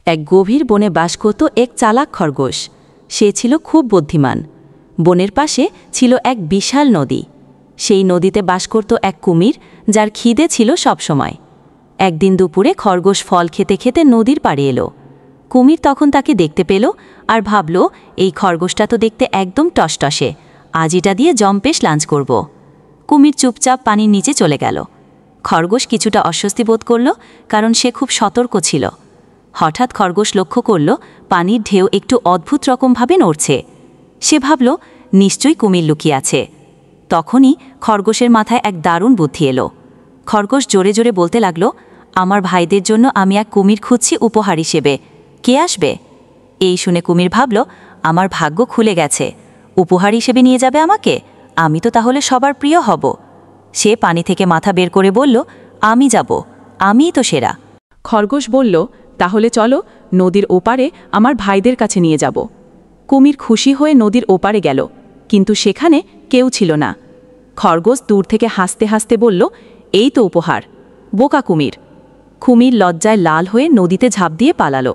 এক গভীর বনে বাস করত এক চালাক খরগোশ। সে ছিল খুব বুদ্ধিমান। বনের পাশে ছিল এক বিশাল নদী। সেই নদীতে বাস করত এক কুমির, যার খিদে ছিল সবসময়। একদিন দুপুরে খরগোশ ফল খেতে খেতে নদীর পাড়ে এলো। কুমির তখন তাকে দেখতে পেল আর ভাবল, এই খরগোশটা তো দেখতে একদম টসটসে, আজ এটা দিয়ে জম্পেশ লাঞ্চ করব। কুমির চুপচাপ পানির নিচে চলে গেল। খরগোশ কিছুটা অস্বস্তি বোধ করল, কারণ সে খুব সতর্ক ছিল। হঠাৎ খরগোশ লক্ষ্য করল পানির ঢেউ একটু অদ্ভুত রকমভাবে নড়ছে। সে ভাবল, নিশ্চয়ই কুমির লুকিয়ে আছে। তখনই খরগোশের মাথায় এক দারুণ বুদ্ধি এলো। খরগোশ জোরে জোরে বলতে লাগল, আমার ভাইদের জন্য আমি এক কুমির খুঁজছি উপহার হিসেবে, কে আসবে? এই শুনে কুমির ভাবল, আমার ভাগ্য খুলে গেছে, উপহার হিসেবে নিয়ে যাবে আমাকে, আমি তো তাহলে সবার প্রিয় হব। সে পানি থেকে মাথা বের করে বলল, আমি যাব, আমিই তো সেরা। খরগোশ বলল, তাহলে চলো, নদীর ওপারে আমার ভাইদের কাছে নিয়ে যাব। কুমির খুশি হয়ে নদীর ওপারে গেল, কিন্তু সেখানে কেউ ছিল না। খরগোশ দূর থেকে হাসতে হাসতে বলল, এই তো উপহার। বোকা কুমির। কুমির লজ্জায় লাল হয়ে নদীতে ঝাঁপ দিয়ে পালালো।